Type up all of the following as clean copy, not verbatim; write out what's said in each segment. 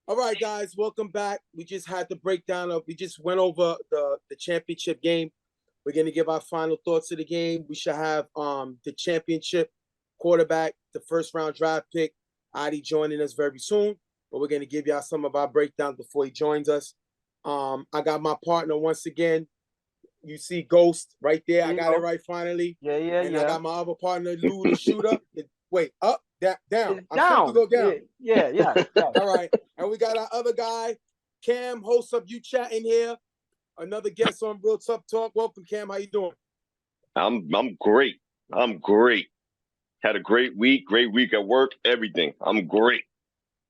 All right, guys, welcome back. We just had the breakdown of, we just went over the championship game. We're going to give our final thoughts of the game. We should have the championship quarterback, the first round draft pick, Adi, joining us very soon. But we're going to give y'all some of our breakdowns before he joins us. I got my partner once again. You see Ghost right there. I got it right finally. Yeah. And I got my other partner, Lou the shooter. Wait, up, down. It's I'm down. to go down. Yeah. All right. And we got our other guy, Cam, host of You Chatting here. Another guest on Real Tuff Talk. Welcome, Cam. How you doing? I'm great. I'm great. Had a great week at work, everything. I'm great.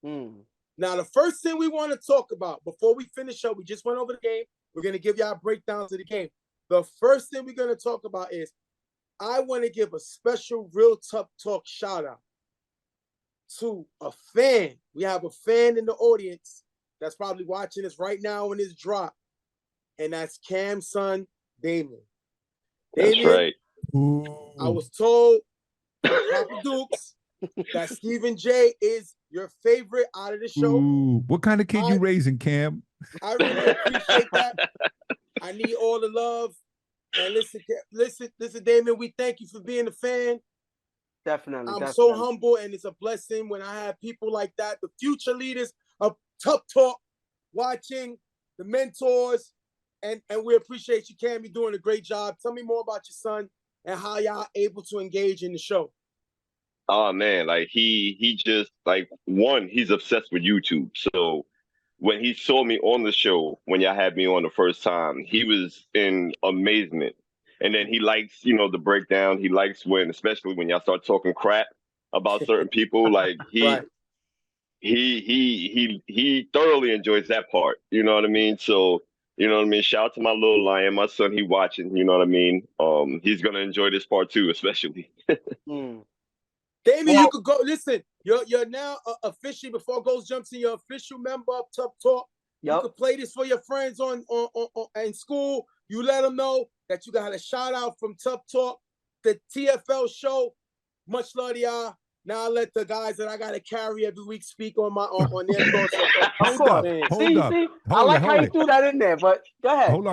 Now, the first thing we want to talk about before we finish up, we just went over the game. We're going to give y'all breakdowns of the game. The first thing we're going to talk about is I want to give a special Real Tuff Talk shout out to a fan. We have a fan in the audience that's probably watching us right now in this drop, and that's Cam's son, Damien. That's right. I was told Papa Dukes that Stephen J is your favorite out of the show. What kind of kid you raising, Cam? I really appreciate that. I need all the love. And listen, Damien, we thank you for being a fan. Definitely. I'm so humble, and it's a blessing when I have people like that, the future leaders of Tuff Talk, watching, the mentors, and we appreciate you, Cam. You're doing a great job. Tell me more about your son and how y'all able to engage in the show. Oh man, like he just like he's obsessed with YouTube. So when he saw me on the show, when y'all had me on the first time, he was in amazement. And then he likes, the breakdown. He likes especially when y'all start talking crap about certain people. Like Right. he thoroughly enjoys that part. You know what I mean? So, shout out to my little lion, my son. He watching. You know what I mean? He's gonna enjoy this part too, especially. Damien, you could go. Listen, you're now officially, before Ghost jumps in, you're official member of Tuff Talk. You could play this for your friends on in school. You let them know that you got a shout out from Tuff Talk, the TFL show. Much love to y'all. Now I let the guys that I got to carry every week speak on their thoughts. Hold up. I like how you threw that in there, but go ahead. Hold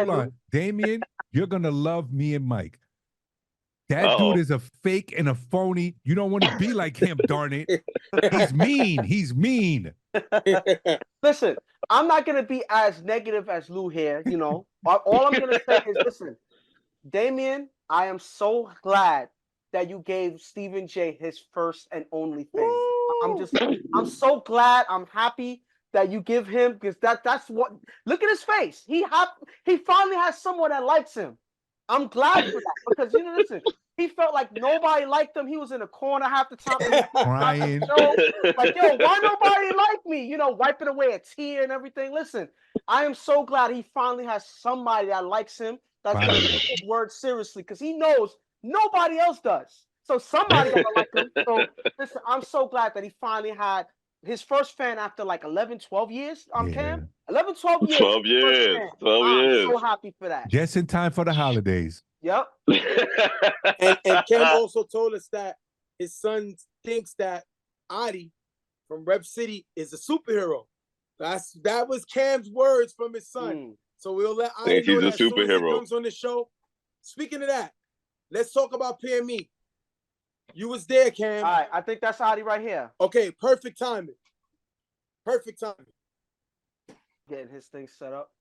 on. Damien, you're going to love me and Mike. That dude is a fake and a phony. You don't want to be like him, darn it. He's mean. Listen, I'm not going to be as negative as Lou here, All I'm going to say is, listen, Damien, I am so glad that you gave Stephen J his first and only thing. I'm so glad. I'm happy that you give him, because that's what, look at his face. He finally has someone that likes him. I'm glad for that, because listen, he felt like nobody liked him. He was in a corner half the time, crying. Like, yo, why nobody like me? Wiping away a tear and everything. Listen, I am so glad he finally has somebody that likes him, that's going to take his word seriously, because he knows nobody else does. So somebody got to like him. So listen, I'm so glad that he finally had his first fan after like 11, 12 years. Cam? 11, 12 years. 12 years. 12 years. I'm so happy for that. Just in time for the holidays. Yep. and Cam also told us that his son thinks that Adi from Rep City is a superhero. That was Cam's words from his son. So we'll let Adi know that as soon as he comes on the show. Speaking of that, let's talk about PME. You was there, Cam. All right, I think that's Adi right here. Okay, perfect timing. Getting his thing set up.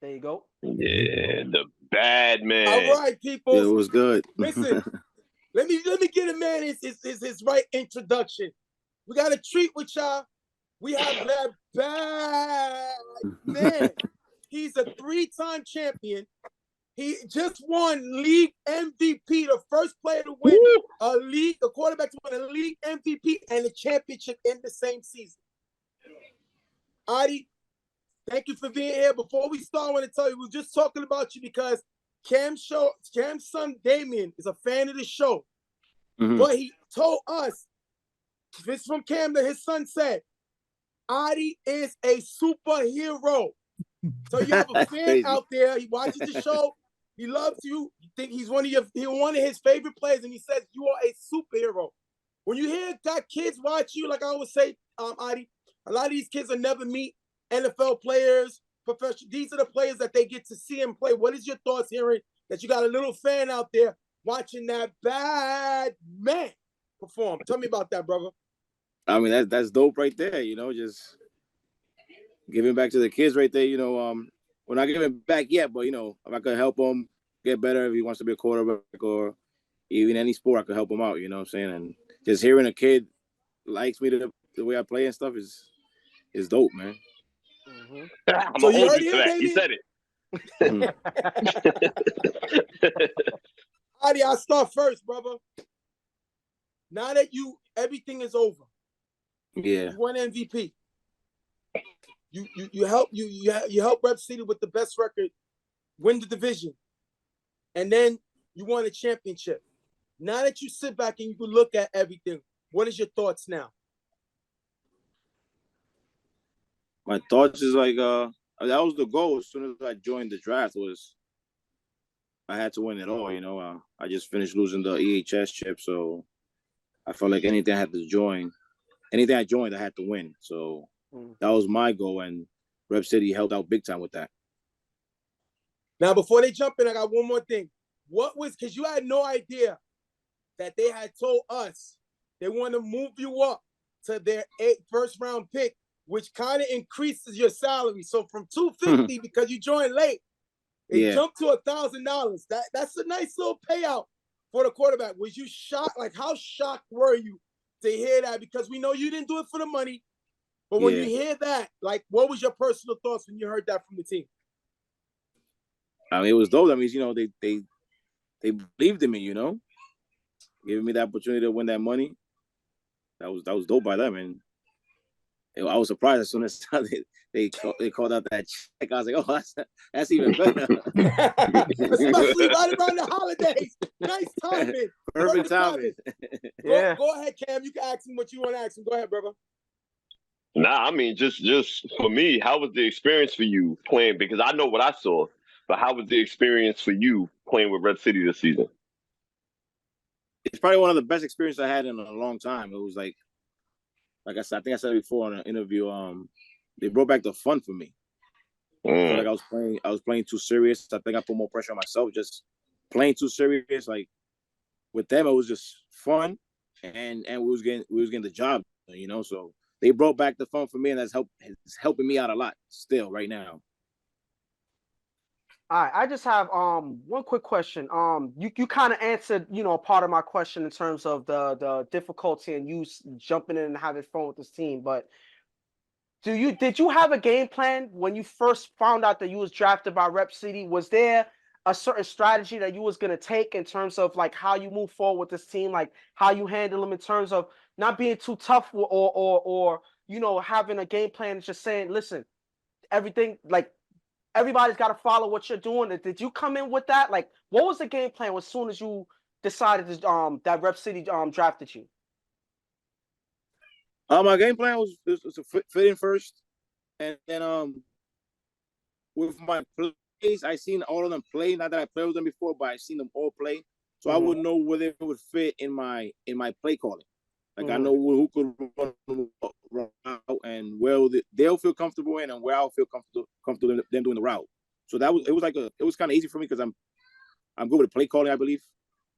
There you go. Yeah, the bad man. All right, people. Yeah, it was good. Listen, let me get a man his right introduction. We got a treat with y'all. We have that bad man. He's a 3-time champion. He just won league MVP, the first player to win a quarterback to win a league MVP and a championship in the same season. Adi, thank you for being here. Before we start, I want to tell you, we were just talking about you because Cam's son Damien is a fan of the show. But he told us, this from Cam, that his son said, Adi is a superhero. So you have a fan out there, he watches the show, he loves you, you think he's one of his favorite players, and he says you are a superhero. When you got kids watch you, like I always say, Adi, A lot of these kids will never meet NFL players, professional. These are the players that they get to see and play. What is your thoughts hearing that you got a little fan out there watching that bad man perform? Tell me about that, brother. I mean, that's dope right there. Just giving back to the kids right there. We're not giving back yet, but if I could help him get better, if he wants to be a quarterback or even any sport, I could help him out. You know what I'm saying? And just hearing a kid likes me the way I play and stuff is dope, man. I'm so you heard him, baby? He said it. Adi, I'll start first, brother. Now that everything is over, yeah, you won MVP. You help Rep City with the best record, win the division, and then you won a championship. Now that you sit back and you can look at everything, what is your thoughts now? My thoughts is like that was the goal. As soon as I joined the draft, was I had to win it all. I just finished losing the EHS chip, so I felt like anything I joined, I had to win. So that was my goal, and Rep City helped out big time with that. Now, before they jump in, I got one more thing. Because you had no idea that they had told us they want to move you up to their first round pick, which kind of increases your salary. So from $250 because you joined late, it jumped to $1,000. That's a nice little payout for the quarterback. Was you shocked? Like, how shocked were you to hear that? Because we know you didn't do it for the money. But when you hear that, like, what was your personal thoughts when you heard that from the team? I mean, it was dope. I mean, they believed in me, giving me the opportunity to win that money. That was dope by them, and I was surprised as soon as they called out that check. I was like, oh, that's even better. Especially right around the holidays. Nice timing. Perfect timing. Go ahead, Cam. You can ask him what you want to ask him. Go ahead, brother. Nah, I mean, just for me, how was the experience for you playing? Because I know what I saw, but how was the experience for you playing with Rep City this season? It's probably one of the best experiences I had in a long time. It was like I said, I think I said it before in an interview. They brought back the fun for me. I felt like I was playing too serious. I think I put more pressure on myself, just playing too serious. Like with them, it was just fun, and we was getting the job, So they brought back the fun for me, and it's helping me out a lot still right now. All right, I just have one quick question. You kind of answered, part of my question in terms of the difficulty in you jumping in and having fun with this team. But did you have a game plan when you first found out that you was drafted by Rep City? Was there a certain strategy that you was gonna take in terms of like how you move forward with this team, like how you handle them in terms of not being too tough or having a game plan and just saying, listen, everything like. Everybody's got to follow what you're doing. Did you come in with that? Like, what was the game plan as soon as you decided to, that Rep City drafted you? My game plan was to fit in first, and then with my plays, I seen all of them play. Not that I played with them before, but I seen them all play, so I would know where they would fit in my play calling. Like I know who could run out and where they'll feel comfortable in, and where I'll feel comfortable them doing the route. So it was kind of easy for me because I'm good with play calling, I believe.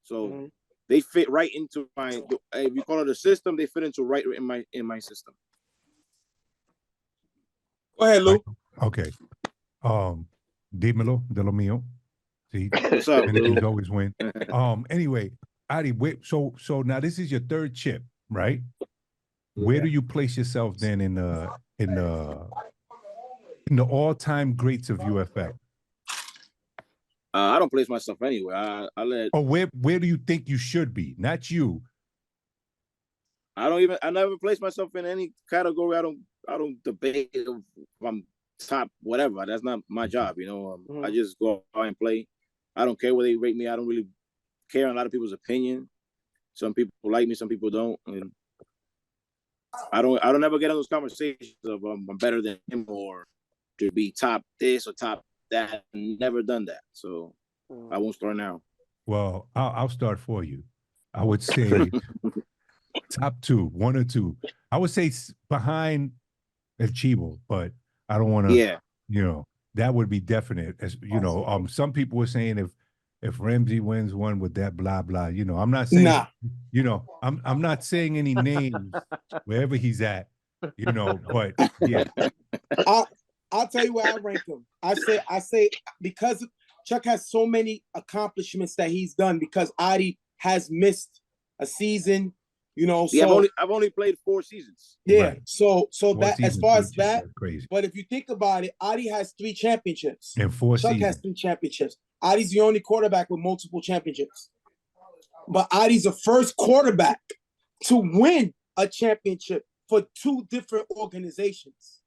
So they fit right into if you call it a system, they fit into right in my system. Go ahead, Lou. Okay. Dímelo de lo mío. See, what's up, Lou? Always win. Anyway, Adi, so now this is your third chip. Right, where do you place yourself then in the all-time greats of UFL? I don't place myself anywhere. I let. Or where do you think you should be? Not you. I never place myself in any category. I don't debate if I'm top whatever. That's not my job. I just go out and play. I don't care where they rate me. I don't really care on a lot of people's opinion. Some people like me, some people don't. And I don't ever get in those conversations of I'm better than him or to be top this or top that. I've never done that, so I won't start now. Well, I'll start for you. I would say top two, one or two. I would say behind El Chivo, but I don't want to. Yeah. You know, that would be definite. As you know, some people were saying if Ramsey wins one with that blah blah. You know, I'm not saying. Nah. You know, I'm not saying any names wherever he's at. You know, but yeah. I'll tell you where I rank him. I say because Chuck has so many accomplishments that he's done because Adi has missed a season, you know. Yeah, so I've only played 4 seasons. yeah, Right. so that as far as that, crazy. but if you think about it, Adi has 3 championships. And 4 Chuck seasons. has 3 championships. Adi's the only quarterback with multiple championships. But Adi's the first quarterback to win a championship for 2 different organizations.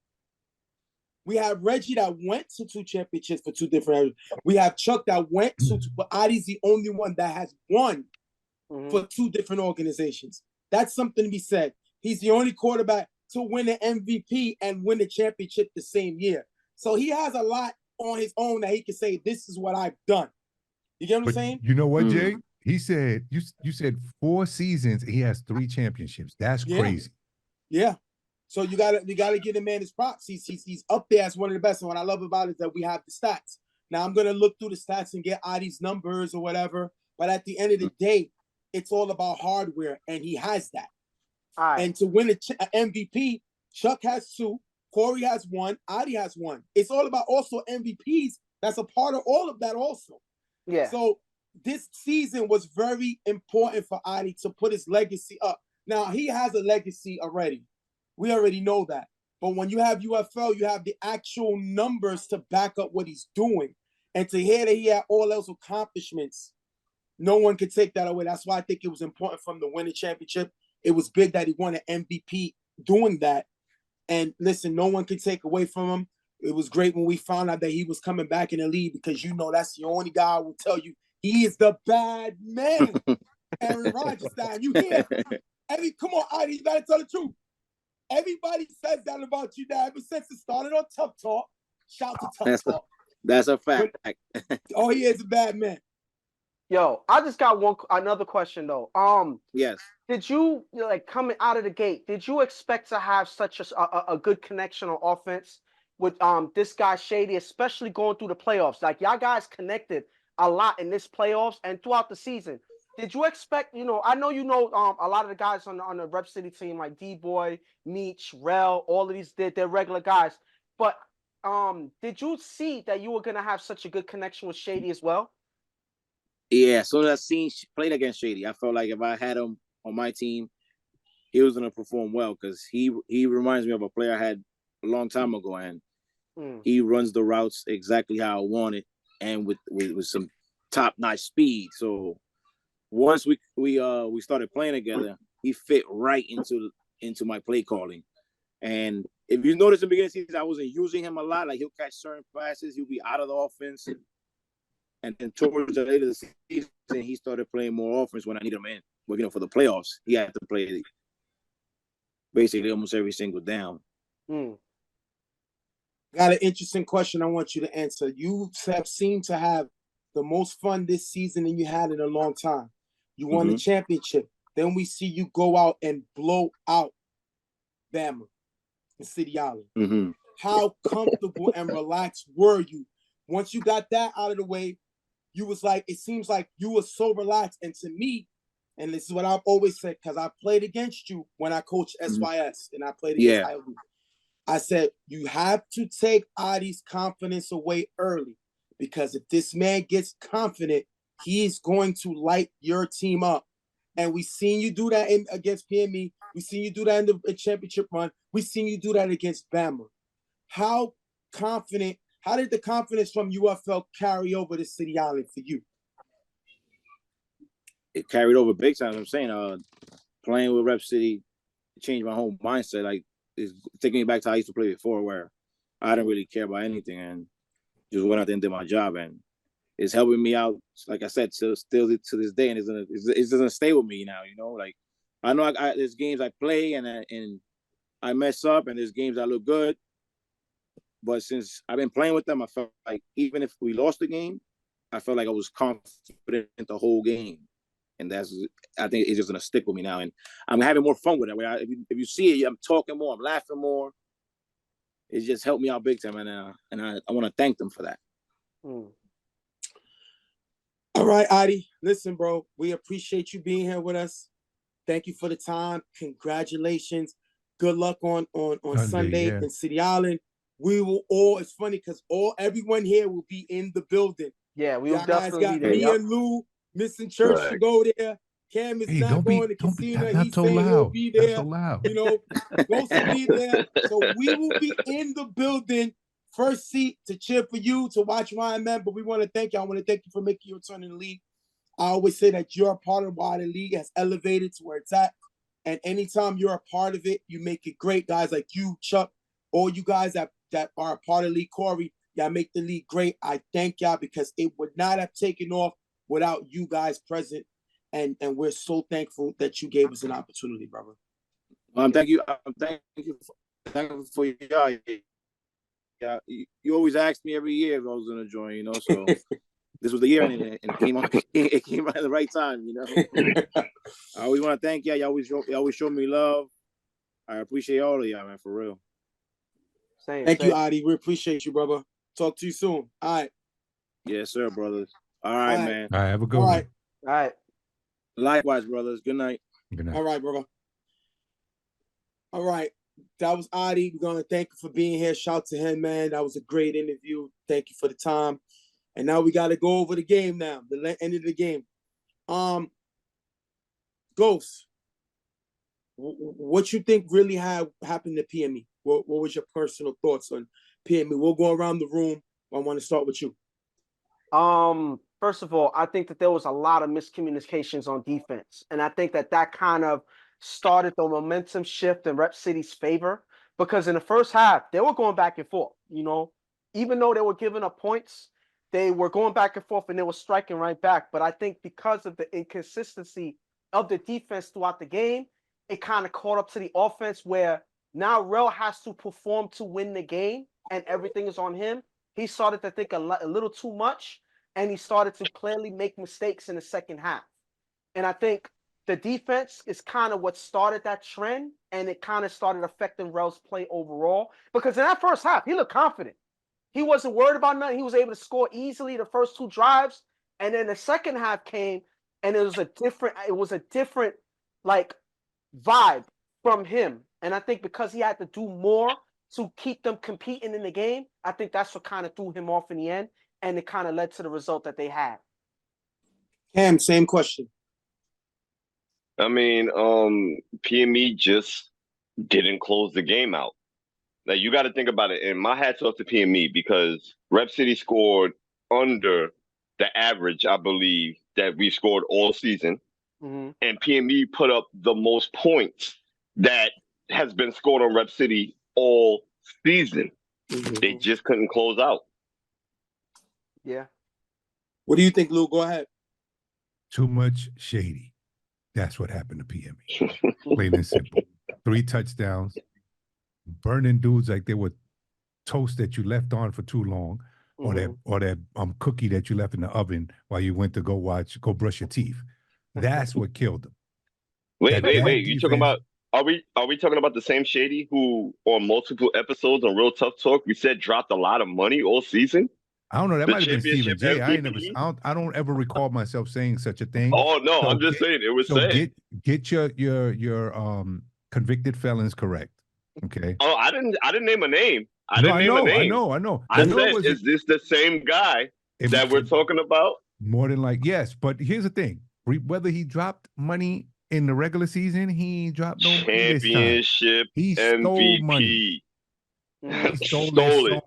We have Reggie that went to 2 championships for 2 different areas. We have Chuck that went to, but Adi's the only one that has won for 2 different organizations. That's something to be said. He's the only quarterback to win an MVP and win the championship the same year. So he has a lot on his own that he can say, this is what I've done. You get what I'm saying? You know what, Jay? He said, you said 4 seasons, he has 3 championships. That's crazy. Yeah. So you gotta give the man his props. He's up there as one of the best. And what I love about it is that we have the stats. Now I'm gonna look through the stats and get Adi's numbers or whatever. But at the end of the day, it's all about hardware, and he has that. And to win an MVP, Chuck has 2, Corey has 1, Adi has 1. It's all about also MVPs. That's a part of all of that also. Yeah. So this season was very important for Adi to put his legacy up. Now, he has a legacy already. We already know that. But when you have UFL, you have the actual numbers to back up what he's doing. And to hear that he had all those accomplishments, no one could take that away. That's why I think it was important for him to win the championship. It was big that he won an MVP doing that. And listen, no one could take away from him. It was great when we found out that he was coming back in the league because you know that's the only guy who will tell you he is the bad man. Aaron Rodgers style. You hear? Come on, Adi, you gotta tell the truth. Everybody says that about you now ever since it started on Tuff Talk. Shout to Tuff Talk. That's a fact. Oh, he is a bad man. Yo, I just got another question though. Yes. Did you like coming out of the gate? Did you expect to have such a good connection on offense with this guy Shady, especially going through the playoffs? Like y'all guys connected a lot in this playoffs and throughout the season. Did you expect? You know, I know a lot of the guys on the Rep City team like D-Boy, Meech, Rel, all of these they're regular guys. But did you see that you were gonna have such a good connection with Shady as well? Yeah, as soon as I seen played against Shady, I felt like if I had him on my team, he was gonna perform well because he reminds me of a player I had a long time ago, and he runs the routes exactly how I want it, and with some top-notch speed. So once we started playing together, he fit right into my play calling. And if you notice in the beginning of the season, I wasn't using him a lot. Like he'll catch certain passes, he'll be out of the offense. And then towards the later of the season, he started playing more offense when I need him in. But for the playoffs, he had to play basically almost every single down. Got an interesting question I want you to answer. You have seemed to have the most fun this season than you had in a long time. You won the championship. Then we see you go out and blow out Bama in City Island. How comfortable and relaxed were you? Once you got that out of the way, you was like, it seems like you were so relaxed. And to me, and this is what I've always said, because I played against you when I coached SYS and I played against IOB. I said, you have to take Adi's confidence away early because if this man gets confident, he's going to light your team up. And we seen you do that against PME. We seen you do that in the championship run. We seen you do that against Bama. How did the confidence from UFL carry over to City Island for you? It carried over big time. I'm saying, playing with Rep City changed my whole mindset. Like, it's taking me back to how I used to play before, where I didn't really care about anything and just went out there and did my job. And it's helping me out, like I said, still to this day. And it doesn't stay with me now, you know? Like, I know there's games I play and I mess up, and there's games I look good. But since I've been playing with them, I felt like even if we lost the game, I felt like I was confident in the whole game. And I think it's just going to stick with me now. And I'm having more fun with it. If you see it, I'm talking more, I'm laughing more. It just helped me out big time, and I want to thank them for that. All right, Adi. Listen, bro, we appreciate you being here with us. Thank you for the time. Congratulations. Good luck on Sunday in City Island. We will all. It's funny because everyone here will be in the building. Yeah, we will definitely got be there. Me and Lou missing church to go there. Cam is not going to casino. He's saying he'll be there. That's so loud. You know, Ghost will be there. So we will be in the building. First seat to cheer for you, to watch Ryan Man. But we want to thank you. I want to thank you for making your turn in the league. I always say that you're a part of why the league has elevated to where it's at. And anytime you're a part of it, you make it great. Guys like you, Chuck, all you guys that are a part of the league, Corey, y'all make the league great. I thank y'all because it would not have taken off without you guys present. And we're so thankful that you gave us an opportunity, brother. Thank you. Thank you for y'all. Yeah, you always ask me every year if I was going to join, you know, so this was the year, and it came out. It came out at the right time, you know. I always want to thank y'all. You always show me love. I appreciate all of y'all, man, for real. Thank you, Adi. We appreciate you, brother. Talk to you soon. All right. Yes, sir, brothers. All right, man. All right, have a good one. All right. Likewise, brothers. Good night. Good night. All right, brother. All right. That was Adi. We're going to thank you for being here. Shout to him, man. That was a great interview. Thank you for the time. And now we got to go over the game now, the end of the game. Ghost, what you think really happened to PME? What was your personal thoughts on PME? We'll go around the room. I want to start with you. First of all, I think that there was a lot of miscommunications on defense. And I think that kind of started the momentum shift in Rep City's favor, because in the first half, they were going back and forth, you know, even though they were giving up points, they were going back and forth and they were striking right back. But I think because of the inconsistency of the defense throughout the game, it kind of caught up to the offense, where now Rel has to perform to win the game and everything is on him. He started to think a little too much, and he started to clearly make mistakes in the second half. And I think the defense is kind of what started that trend, and it kind of started affecting Rel's play overall. Because in that first half, he looked confident. He wasn't worried about nothing. He was able to score easily the first two drives. And then the second half came, and it was a different like vibe from him. And I think because he had to do more to keep them competing in the game, I think that's what kind of threw him off in the end, and it kind of led to the result that they had. Cam, same question. I mean, PME just didn't close the game out. Now, you got to think about it, and my hat's off to PME, because Rep City scored under the average, I believe, that we scored all season. Mm-hmm. And PME put up the most points that has been scored on Rep City all season. Mm-hmm. They just couldn't close out. Yeah. What do you think, Lou? Go ahead. Too much shady. That's what happened to PME. Plain and simple. 3 touchdowns, burning dudes like they were toast that you left on for too long, or that cookie that you left in the oven while you went to go brush your teeth. That's what killed them. Wait. You talking about? Are we talking about the same shady who on multiple episodes on Real Tough Talk we said dropped a lot of money all season? I don't know. That might have been Stephen J. I don't ever recall myself saying such a thing. Oh no, so I'm just saying it was said. Get your convicted felons correct. Okay. Oh, I didn't name a name. I know. I said, is this the same guy that we're talking about? More than like, yes. But here's the thing: whether he dropped money in the regular season, he dropped no money this time. Championship He MVP. stole money. He stole it.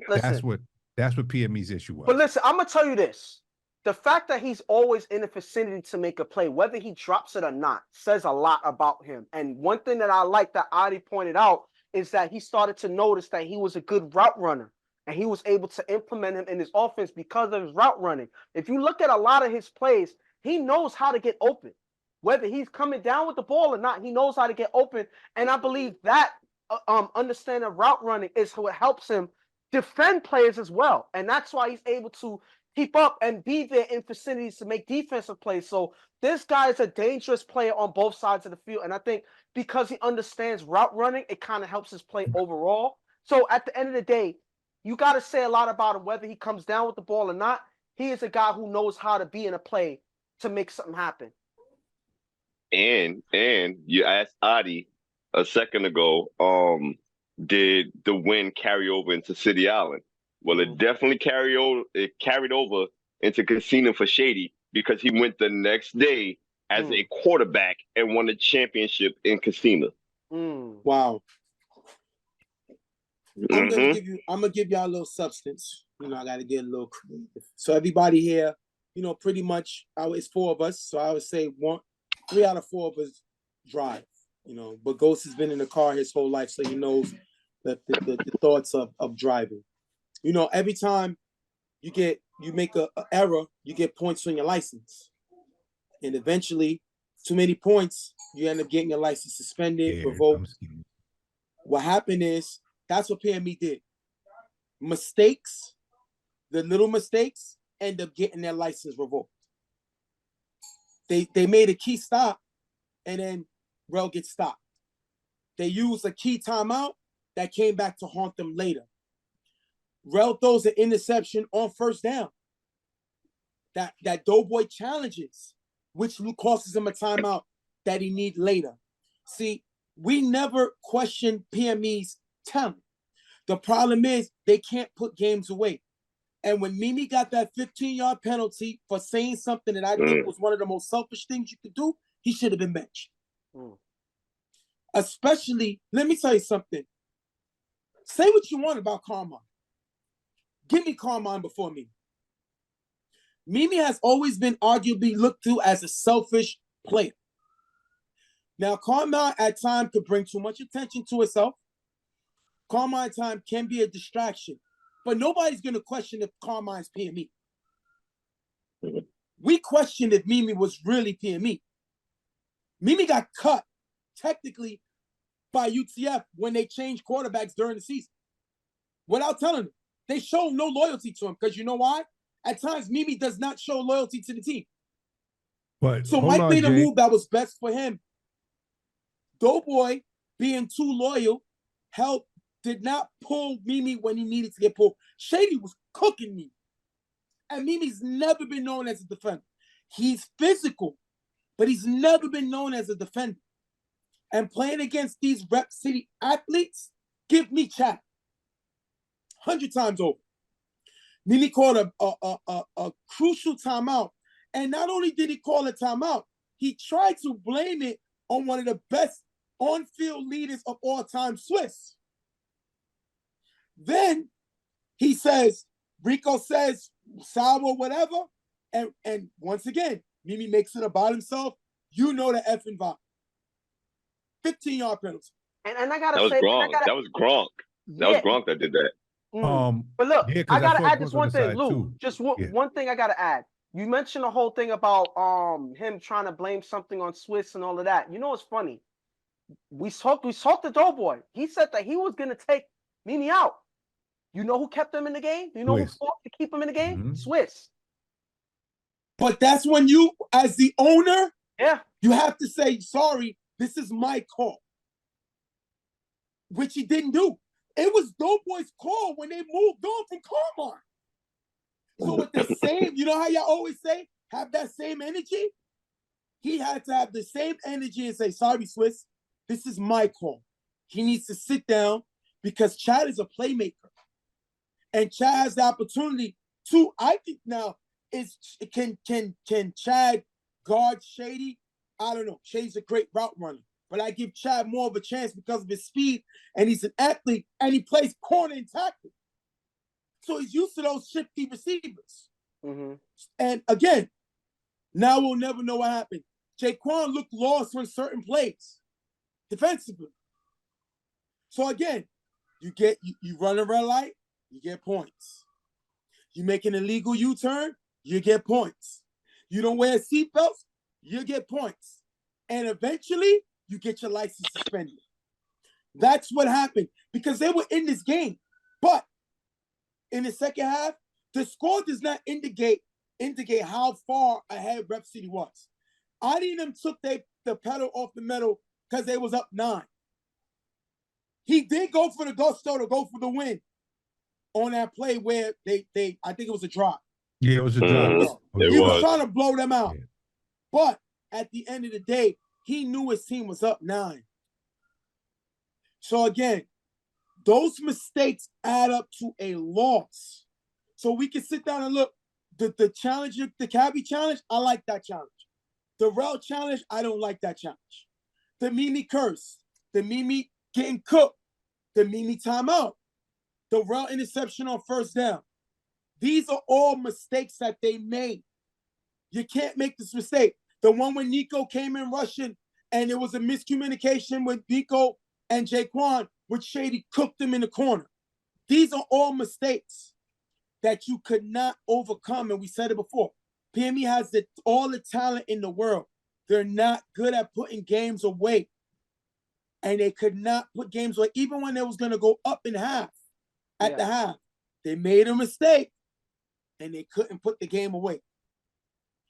Listen, that's what PME's issue was. But listen, I'm gonna tell you this: the fact that he's always in the vicinity to make a play, whether he drops it or not, says a lot about him. And one thing that I like that Adi pointed out is that he started to notice that he was a good route runner, and he was able to implement him in his offense because of his route running. If you look at a lot of his plays, he knows how to get open. Whether he's coming down with the ball or not, he knows how to get open. And I believe that understanding route running is what helps him defend players as well. And that's why he's able to keep up and be there in vicinities to make defensive plays. So this guy is a dangerous player on both sides of the field. And I think because he understands route running, it kind of helps his play overall. So at the end of the day, you got to say a lot about him, whether he comes down with the ball or not. He is a guy who knows how to be in a play to make something happen. And you asked Adi a second ago, did the win carry over into City Island? Well, it definitely carried over into Casino for Shady because he went the next day as a quarterback and won the championship in Casino. Wow. I'm gonna give y'all a little substance. You know, I gotta get a little creative. So everybody here, you know, pretty much it's 4 of us. So I would say 3 out of 4 of us drive. You know, but Ghost has been in the car his whole life, so he knows the thoughts of driving. You know, every time you make an error, you get points on your license. And eventually, too many points, you end up getting your license suspended, revoked. What happened is, that's what PME did. Mistakes, the little mistakes, end up getting their license revoked. They made a key stop, and then Rel gets stopped. They used a key timeout that came back to haunt them later. Rel throws an interception on first down. That Doughboy challenges, which costs him a timeout that he needs later. See, we never question PME's talent. The problem is they can't put games away. And when Mimi got that 15-yard penalty for saying something that I think was one of the most selfish things you could do, he should have been benched. Especially, let me tell you something. Say what you want about Carmine. Give me Carmine before me. Mimi has always been arguably looked to as a selfish player. Now, Carmine at times could bring too much attention to herself. Carmine at times can be a distraction. But nobody's going to question if Carmine's PME. We questioned if Mimi was really PME. Mimi got cut, technically, by UTF when they changed quarterbacks during the season. Without telling them. They show no loyalty to him because you know why? At times, Mimi does not show loyalty to the team. But so Mike made a move that was best for him. Doughboy, being too loyal, did not pull Mimi when he needed to get pulled. Shady was cooking me. And Mimi's never been known as a defender. He's physical, but he's never been known as a defender. And playing against these Rep City athletes, give me Chad. 100 times over. Mimi called a crucial timeout. And not only did he call a timeout, he tried to blame it on one of the best on-field leaders of all time, Swiss. Then he says, Rico says, sour, whatever. And once again, Mimi makes it about himself. You know the effing vibe. 15-yard penalty. And I gotta say, that was Gronk. That was Gronk that did that. But look, I gotta add this one thing, Lou. Just one thing I gotta add. You mentioned the whole thing about him trying to blame something on Swiss and all of that. You know what's funny? We talked to Doughboy. He said that he was gonna take Mimi out. You know who kept him in the game? You know who fought to keep him in the game? Swiss. But that's when you, as the owner, you have to say, sorry, this is my call. Which he didn't do. It was Doughboy's call when they moved on from Carmine. So with the same, you know how y'all always say, have that same energy? He had to have the same energy and say, sorry, Swiss, this is my call. He needs to sit down because Chad is a playmaker. And Chad has the opportunity to, I think now, can Chad guard Shady? I don't know. Shady's a great route runner. But I give Chad more of a chance because of his speed, and he's an athlete, and he plays corner and tackle. So he's used to those shifty receivers. And again, now we'll never know what happened. Jaquan looked lost on certain plays defensively. So again, you run a red light, you get points. You make an illegal U-turn, you get points. You don't wear seatbelts, you get points. And eventually, you get your license suspended. That's what happened because they were in this game. But in the second half, The score does not indicate how far ahead Rep City was. I didn't took the pedal off the metal because they was up 9. He did go for the gusto to go for the win on that play where they I think it was a drop. Yeah, it was a drop. It was trying to blow them out. Yeah. But at the end of the day, he knew his team was up 9. So again, those mistakes add up to a loss. So we can sit down and look. The challenge, the Cabby challenge, I like that challenge. The Rel challenge, I don't like that challenge. The Mimi curse, the Mimi getting cooked, the Mimi timeout, the Rel interception on first down. These are all mistakes that they made. You can't make this mistake. The one when Nico came in rushing and there was a miscommunication with Nico and Jaquan, which Shady cooked them in the corner. These are all mistakes that you could not overcome. And we said it before. PME has all the talent in the world. They're not good at putting games away. And they could not put games away. Even when they was going to go up in half at the half, they made a mistake and they couldn't put the game away.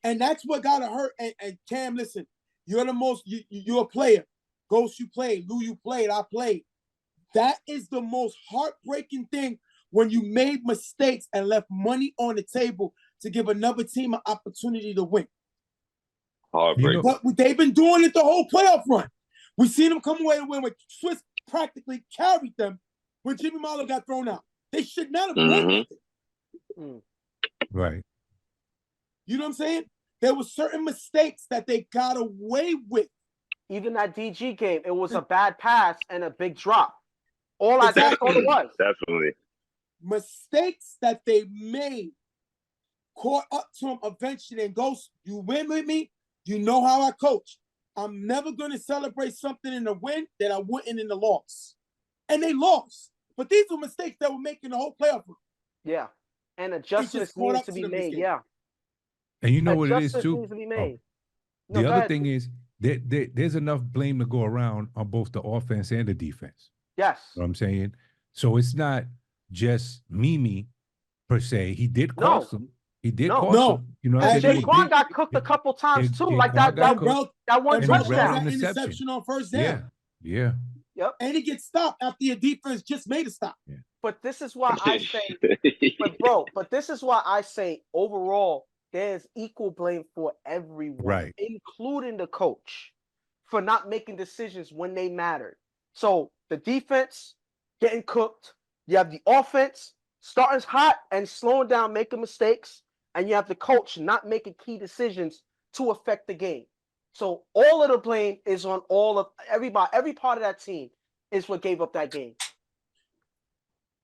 And that's what got to hurt. And Cam, listen, you're the most, you're a player. Ghost, you played. Lou, you played. I played. That is the most heartbreaking thing when you made mistakes and left money on the table to give another team an opportunity to win. Heartbreaking. But they've been doing it the whole playoff run. We've seen them come away and win with Swiss practically carried them when Jimmy Marlowe got thrown out. They should not have won with it. Right. You know what I'm saying? There were certain mistakes that they got away with. Even that DG game, it was a bad pass and a big drop. That's all it was. Definitely. Mistakes that they made caught up to them eventually. And Ghost, you win with me, you know how I coach. I'm never going to celebrate something in the win that I wouldn't in the loss. And they lost. But these were mistakes that were making the whole playoff run. Yeah. And adjustments need to be made. Yeah. And you know what it is too? Needs to be made. The other thing is there's enough blame to go around on both the offense and the defense. Yes. You know what I'm saying? So it's not just Mimi per se. He did cost him. He did cost him. You know, Jaquan got cooked a couple times too, like that one touchdown. That interception on first down. Yeah. Yep. And he gets stopped after your defense just made a stop. Yeah. But this is why I say, but this is why I say overall, there's equal blame for everyone, right, including the coach, for not making decisions when they mattered. So the defense getting cooked, you have the offense starting hot and slowing down, making mistakes, and you have the coach not making key decisions to affect the game. So all of the blame is on all of everybody. Every part of that team is what gave up that game.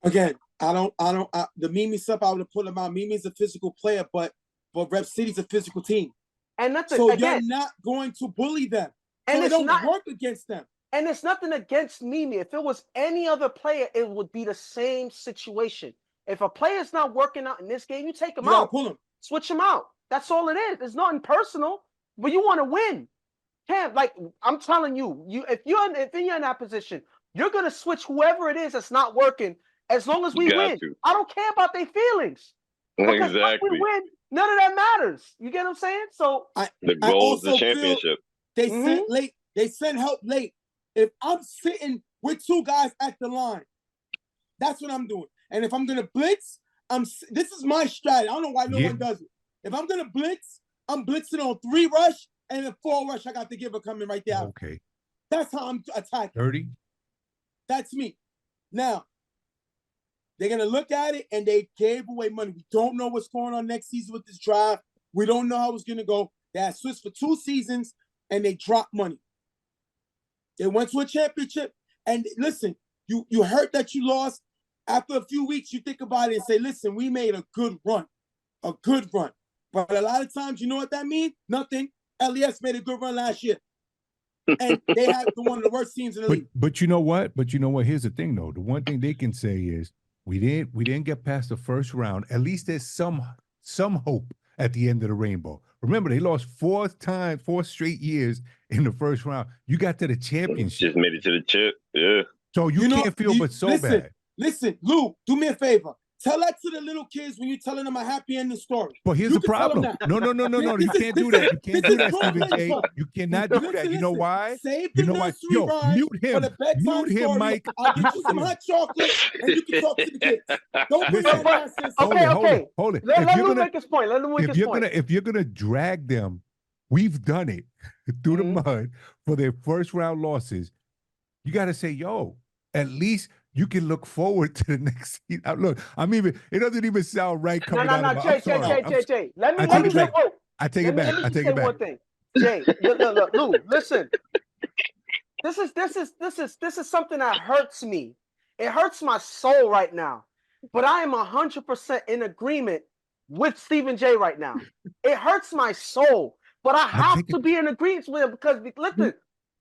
Again, the Mimi stuff, I would have put him out. Mimi's a physical player, but Rep City's a physical team. And that's so you're not going to bully them. And so it don't work against them. And it's nothing against Mimi. If it was any other player, it would be the same situation. If a player's not working out in this game, you take him out. Pull him. Switch him out. That's all it is. It's nothing personal, but you want to win. Cam, like I'm telling you, if you're in that position, you're gonna switch whoever it is that's not working as long as we win. I don't care about their feelings. Because once we win, none of that matters. You get what I'm saying? So the goal is the championship. They sent late. They sent help late. If I'm sitting with 2 guys at the line, that's what I'm doing. And if I'm gonna blitz, this is my strategy. I don't know why no one does it. If I'm gonna blitz, I'm blitzing on 3 rush and then 4 rush. I got the giver coming right there. Okay. That's how I'm attacking. 30. That's me. Now, they're going to look at it, and they gave away money. We don't know what's going on next season with this drive. We don't know how it's going to go. They had Swiss for 2 seasons, and they dropped money. They went to a championship, and listen, you hurt that you lost. After a few weeks, you think about it and say, listen, we made a good run. A good run. But a lot of times, you know what that means? Nothing. LES made a good run last year. And they had one of the worst teams in the league. But you know what? Here's the thing, though. The one thing they can say is we didn't get past the first round. At least there's some hope at the end of the rainbow. Remember, they lost 4 straight years in the first round. You got to the championship. Just made it to the chip. Yeah. So you can't feel but so bad. Listen, Lou, do me a favor. Tell that to the little kids when you're telling them a happy ending story. But here's the problem. No. You can't do that. You can't do that, Stephen J. You cannot do that. You know why? Save You the know why? nursery Yo, rhymes mute him. for the bedtime Mute him, story. Mike. I'll get you some hot chocolate and you can talk to the kids. Don't bring that nonsense. Hold it. Let Lou make his point. Let him make his point. If you're gonna drag them, we've done it through the mud for their first round losses. You got to say, yo, at least you can look forward to the next season. Look, it doesn't even sound right coming out of my Jay. Let me I take it back. One thing. Jay, look, Lou, listen. This is something that hurts me. It hurts my soul right now. But I am 100% in agreement with Stephen J right now. It hurts my soul, but I have to be in agreement with him because listen,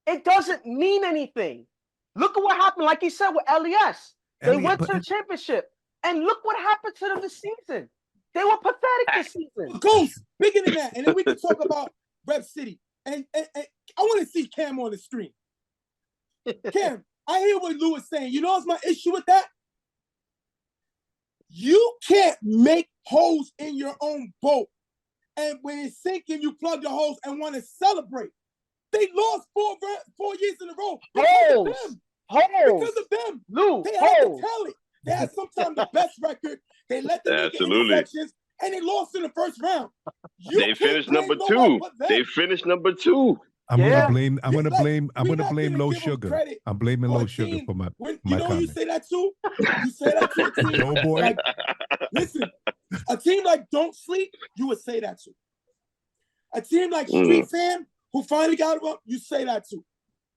it doesn't mean anything. Look at what happened, like he said with LES. They went to the championship, and look what happened to them this season. They were pathetic this season. Ghost, bigger than that, and then we can talk about Rep City. And I want to see Cam on the stream. Cam, I hear what Lou is saying. You know what's my issue with that? You can't make holes in your own boat. And when it's sinking, you plug the holes and want to celebrate. They lost 4 years in a row because of them. Lou, they had the talent. They had sometimes the best record. They let them make interceptions, and they lost in the first round. They finished number 2. They finished number 2. I'm gonna blame Low Sugar. I'm blaming Low Sugar for my comment. You say that too. You say that to a team. No boy. Like, listen, a team like Don't Sleep, you would say that to. A team like Street Fam, who finally got it up, you say that too.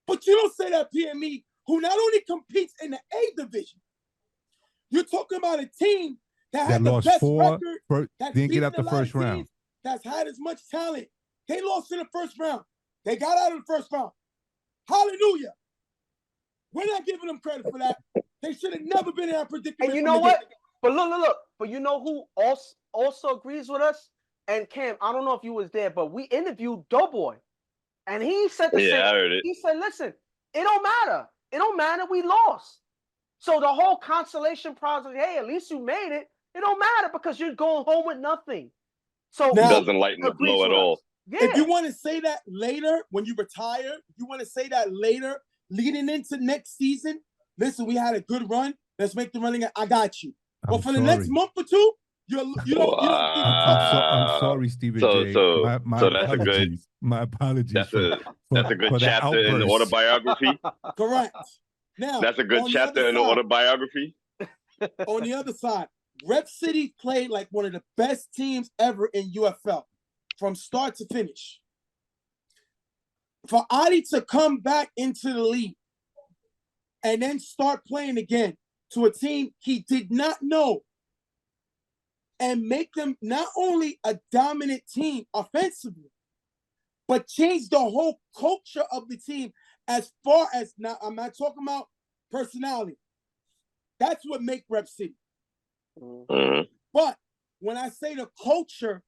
But you don't say that PME, who not only competes in the A division. You're talking about a team that had the best record, didn't get out the first round, that's had as much talent. They lost in the first round. They got out of the first round. Hallelujah. We're not giving them credit for that. They should have never been in that predicament. And you know what? But look. But you know who also agrees with us? And Cam, I don't know if you was there, but we interviewed Doughboy. And he said the same. I heard it. He said, listen, it don't matter. It don't matter. We lost. So the whole consolation prize, hey, at least you made it. It don't matter because you're going home with nothing. So it doesn't lighten the blow at all. Yeah. If you want to say that later, when you retire, if you want to say that later, leading into next season, listen, we had a good run. Let's make the running. I got you. But for the next month or two, you don't. I'm sorry, Stephen J. My so that's apologies. My apologies. That's a good chapter in the autobiography. Correct. Now that's a good chapter in the autobiography. On the other side, Rep City played like one of the best teams ever in UFL. From start to finish. For Adi to come back into the league and then start playing again to a team he did not know and make them not only a dominant team offensively, but change the whole culture of the team as far as, now I'm not talking about personality. That's what makes Rep City. But when I say the culture,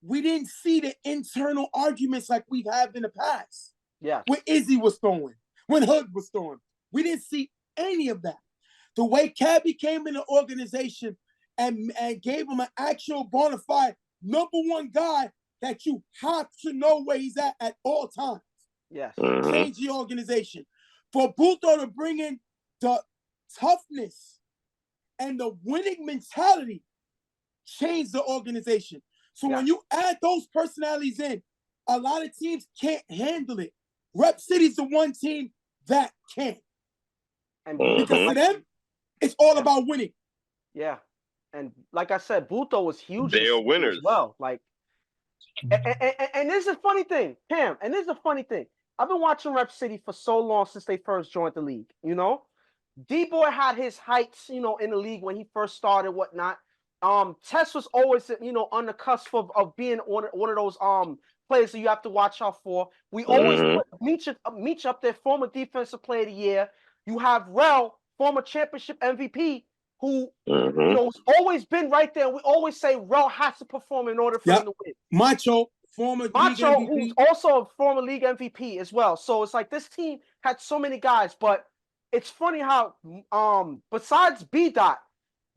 we didn't see the internal arguments like we've had in the past. Yeah. When Izzy was throwing, when Hood was throwing. We didn't see any of that. The way Cabby came in the organization and gave him an actual bona fide number one guy that you have to know where he's at all times. Yes. Change the organization. For Buto to bring in the toughness and the winning mentality, change the organization. So when you add those personalities in, a lot of teams can't handle it. Rep City's the one team that can. And because for them, it's all about winning. Yeah. And like I said, Buto was huge. They are winners. As well. Like, and this is a funny thing, Cam, and this is a funny thing. I've been watching Rep City for so long since they first joined the league, you know? D-Boy had his heights, you know, in the league when he first started, whatnot. Tess was always, you know, on the cusp of being one of those players that you have to watch out for. We always put Meech up there, former defensive player of the year. You have Rel, former championship MVP, who you know has always been right there. We always say Rel has to perform in order for him to win. Macho, league MVP. Who's also a former league MVP as well. So it's like this team had so many guys, but it's funny how besides B-Dot,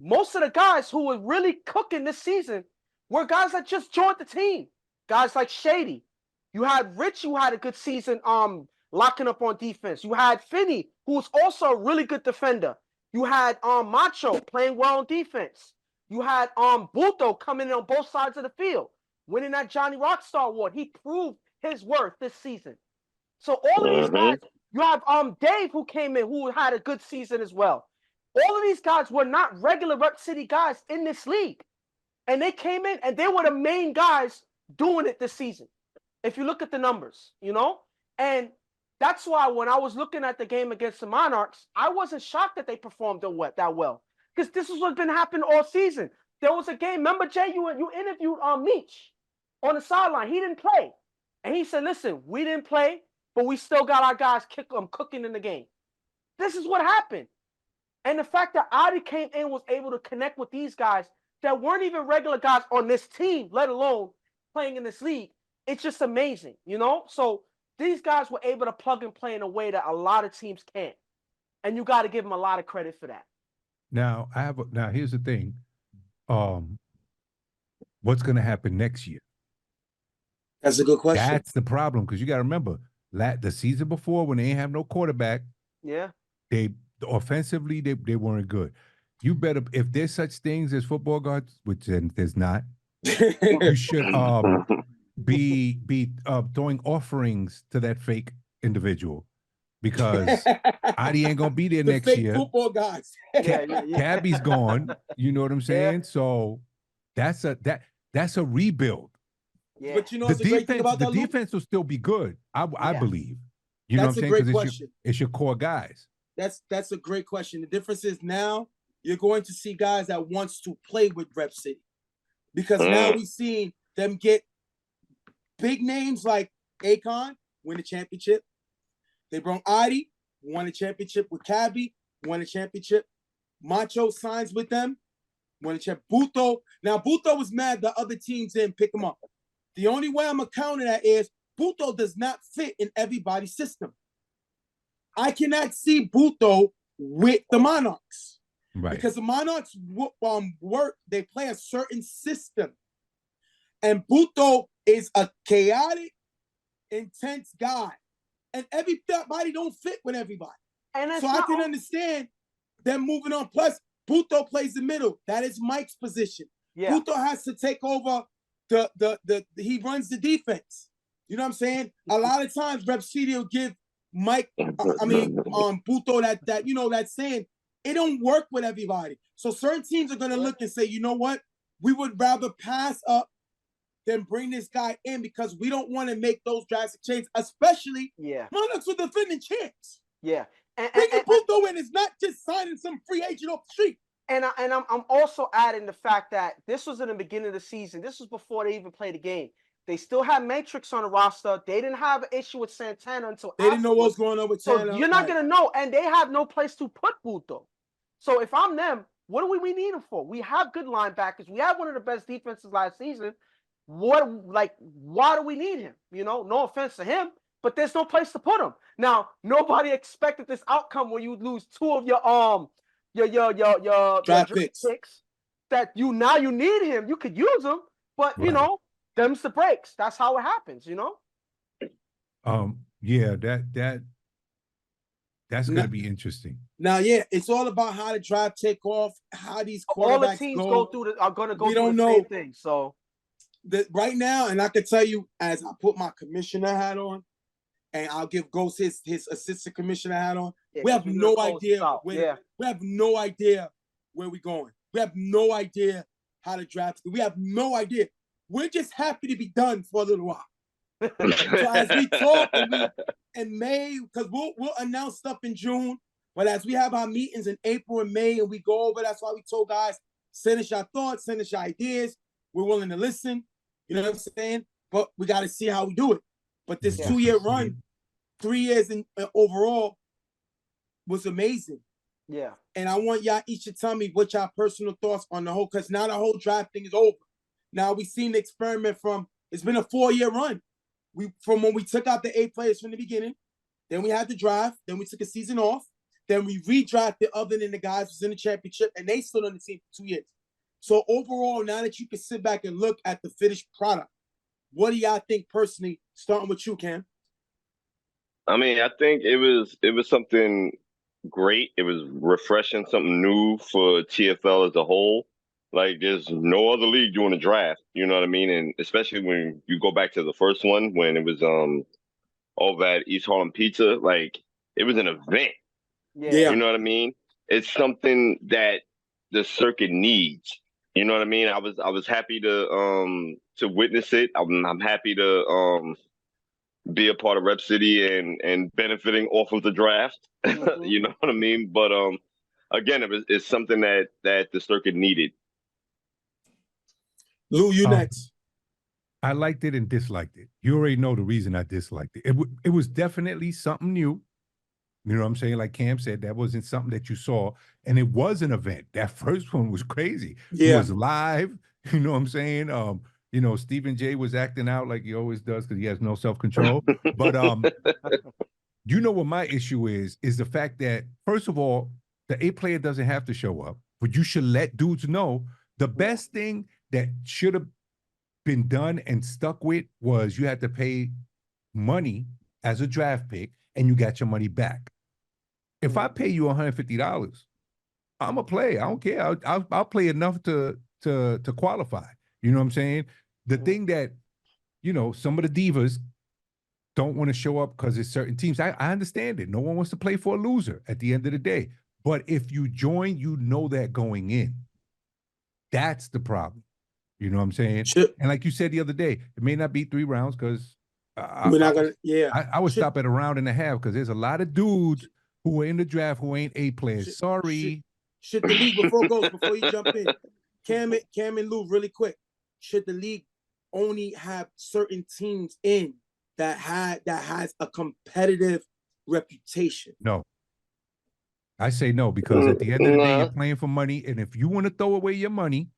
most of the guys who were really cooking this season were guys that just joined the team. Guys like Shady. You had Rich, who had a good season locking up on defense. You had Finney, who was also a really good defender. You had Macho playing well on defense. You had Buto coming in on both sides of the field, winning that Johnny Rockstar Award. He proved his worth this season. So all of these guys, you have Dave, who came in, who had a good season as well. All of these guys were not regular Rep City guys in this league. And they came in and they were the main guys doing it this season. If you look at the numbers, you know? And that's why when I was looking at the game against the Monarchs, I wasn't shocked that they performed that well. Because this is what's been happening all season. There was a game, remember, Jay, you interviewed Meech on the sideline. He didn't play. And he said, listen, we didn't play, but we still got our guys cooking in the game. This is what happened. And the fact that Adi came in was able to connect with these guys that weren't even regular guys on this team, let alone playing in this league. It's just amazing, you know? So these guys were able to plug and play in a way that a lot of teams can't. And you got to give them a lot of credit for that. Now, here's the thing. What's going to happen next year? That's a good question. That's the problem, because you got to remember, the season before, when they ain't have no quarterback, they offensively they weren't good. You better, if there's such things as football guards, which there's not, you should be throwing offerings to that fake individual, because Adi ain't gonna be there next fake year. Football guys. Cabby's gone. You know what I'm saying? Yeah. So that's a rebuild. Yeah. But you know, the great thing about the defense will still be good. I believe. You know what I'm saying? Because it's your core guys. That's a great question. The difference is now you're going to see guys that wants to play with Rep City, because now we've seen them get big names like Akon win a championship. They brought Adi, won a championship with Cabby, won a championship. Macho signs with them, won a championship. Buto. Now, Buto was mad the other teams didn't pick him up. The only way I'm accounting that is Buto does not fit in everybody's system. I cannot see Buto with the Monarchs. Right. Because the Monarchs work, they play a certain system. And Buto is a chaotic, intense guy. And everybody don't fit with everybody. And so I can understand them moving on. Plus, Buto plays the middle. That is Mike's position. Yeah. Buto has to take over he runs the defense. You know what I'm saying? A lot of times Rep City will give Mike, Buto that saying, it don't work with everybody. So certain teams are going to look and say, you know what? We would rather pass up than bring this guy in, because we don't want to make those drastic changes, especially Monarchs are defending champs. Yeah. Bringing Buto in is not just signing some free agent off the street. And I'm also adding the fact that this was in the beginning of the season. This was before they even played the game. They still had Matrix on the roster. They didn't have an issue with Santana until they didn't know what was going on with Santana. So you're not going to know, and they have no place to put Buto. So if I'm them, what do we need him for? We have good linebackers. We have one of the best defenses last season. Why do we need him? You know, no offense to him, but there's no place to put him. Now, nobody expected this outcome where you lose two of your draft picks that you need him. You could use him, but you know, them's the breaks. That's how it happens, you know? Yeah, that's gonna be interesting. Now, it's all about how the draft take off, how these quarterbacks all the teams are gonna go through the same thing. So right now, and I can tell you, as I put my commissioner hat on, and I'll give Ghost his assistant commissioner hat on, we have no idea where we're going. We have no idea how to draft. We have no idea. We're just happy to be done for a little while. So as we talk in May, because we'll announce stuff in June, but as we have our meetings in April and May and we go over, that's why we told guys, send us your thoughts, send us your ideas. We're willing to listen. You know what I'm saying? But we got to see how we do it. But this 2-year run, 3 years in overall, was amazing. Yeah. And I want y'all each to tell me what y'all personal thoughts on the whole, because now the whole draft thing is over. Now we've seen the experiment it's been a 4-year run. From when we took out the 8 players from the beginning, then we had the draft, then we took a season off, Then we redrafted other than the guys who's in the championship, and they stood on the team for 2 years. So overall, now that you can sit back and look at the finished product, what do y'all think personally, starting with you, Cam? I mean, I think it was something great. It was refreshing, something new for TFL as a whole. Like, there's no other league doing a draft, you know what I mean? And especially when you go back to the first one, when it was over at East Harlem Pizza, like, it was an event. Yeah. You know what I mean? It's something that the circuit needs. You know what I mean? I was happy to witness it. I'm happy to be a part of Rep City and benefiting off of the draft. Mm-hmm. You know what I mean? But again, it's something that the circuit needed. Lou, you next. I liked it and disliked it. You already know the reason I disliked it. It was definitely something new. You know what I'm saying? Like Cam said, that wasn't something that you saw. And it was an event. That first one was crazy. Yeah. It was live. You know what I'm saying? You know, Stephen J was acting out like he always does because he has no self-control. But you know what my issue is the fact that, first of all, the A player doesn't have to show up, but you should let dudes know the best thing that should have been done and stuck with was you had to pay money as a draft pick and you got your money back. If I pay you $150, I'm a player. I don't care. I'll play enough to qualify. You know what I'm saying? The thing that, you know, some of the divas don't want to show up because it's certain teams. I understand it. No one wants to play for a loser at the end of the day. But if you join, you know that going in. That's the problem. You know what I'm saying? And like you said the other day, it may not be 3 rounds because I would stop at a round and a half because there's a lot of dudes who are in the draft who ain't A players. Sorry. Should the league, before you jump in, Cam and Lou, really quick, should the league only have certain teams in that has a competitive reputation? No. I say no, because at the end of the day, you're playing for money, and if you want to throw away your money,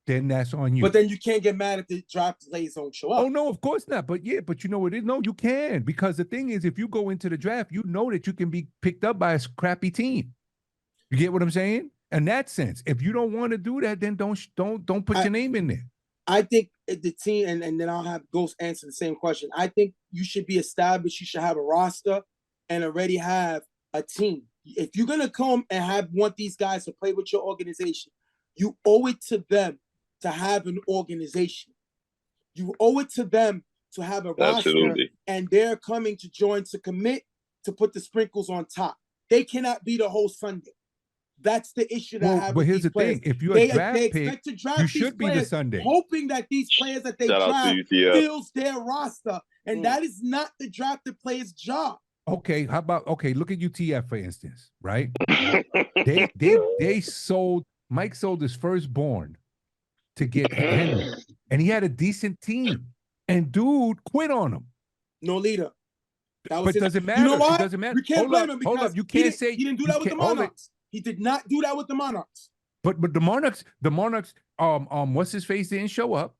then that's on you. But then you can't get mad if the draft players don't show up. Oh, no, of course not. But yeah, but you know what it is? No, you can. Because the thing is, if you go into the draft, you know that you can be picked up by a crappy team. You get what I'm saying? In that sense, if you don't want to do that, then don't put your name in there. I think the team, and then I'll have Ghost answer the same question. I think you should be established. You should have a roster and already have a team. If you're gonna come and want these guys to play with your organization, you owe it to them to have an organization. You owe it to them to have a roster, and they're coming to join, to commit, to put the sprinkles on top. They cannot be the whole Sunday. That's the issue that I have. But here's the thing: if you're a draft pick, you should be the Sunday, hoping that these players that they draft fills their roster, and that is not the drafted player's job. Okay, how about look at UTF for instance, right? they sold Mike sold his firstborn to get Henry, and he had a decent team, and dude quit on him. No leader. But it doesn't matter. You know why? It doesn't matter. We can't blame him because you can't say he didn't do that with the Monarchs. He did not do that with the Monarchs. But the Monarchs, what's his face didn't show up.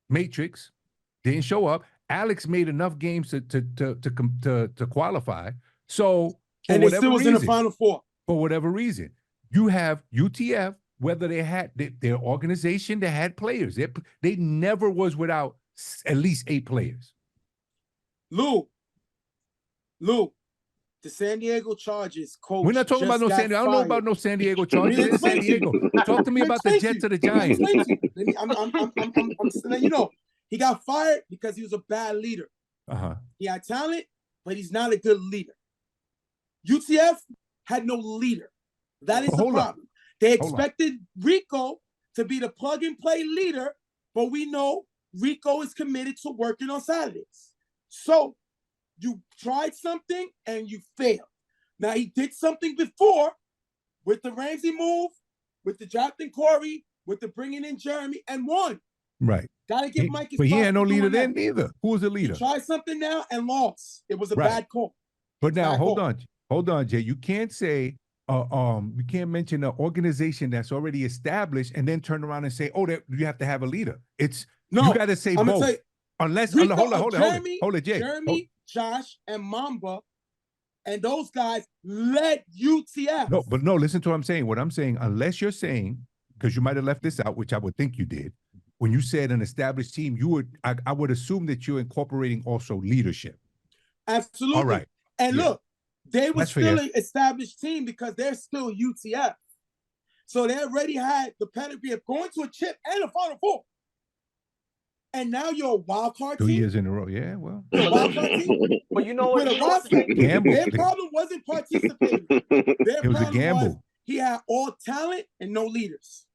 Matrix didn't show up. Alex made enough games to qualify. So and they still was in the Final Four. For whatever reason, you have UTF. Whether they had their organization, they had players. They never was without at least 8 players. Lou, the San Diego Chargers coach. We're not talking about no San Diego. I don't know about no San Diego Chargers. They're in San Diego. Talk to me about the Jets or the Giants. I'm you know, he got fired because he was a bad leader. He had talent, but he's not a good leader. UTF had no leader. That is the problem. They expected Rico to be the plug-and-play leader, but we know Rico is committed to working on Saturdays. So you tried something and you failed. Now, he did something before with the Ramsey move, with the drafting Corey, with the bringing in Jeremy, and won. Right. Got to give Mike his But he had no leader then either. Who was the leader? He tried something now and lost. It was a bad call. But now, hold on, Jay. You can't say, you can't mention an organization that's already established and then turn around and say, you have to have a leader. You got to say both. Unless, hold on, Jay. Jeremy, Josh, and Mamba And those guys led UTF. No, but no, listen to what I'm saying. What I'm saying, unless you're saying, because you might have left this out, which I would think you did, when you said an established team, I would assume that you're incorporating also leadership. Absolutely. All right. And look, they were That's still fair. an established team because they're still UTF. So they already had the pedigree of going to a chip and a Final Four. And now you're a wild card 2 team. years in a row. Yeah, well. You're a wild card team. But you know With what? a roster, Gamble. their problem wasn't participating. Their It was a problem gamble. was he had all talent and no leaders.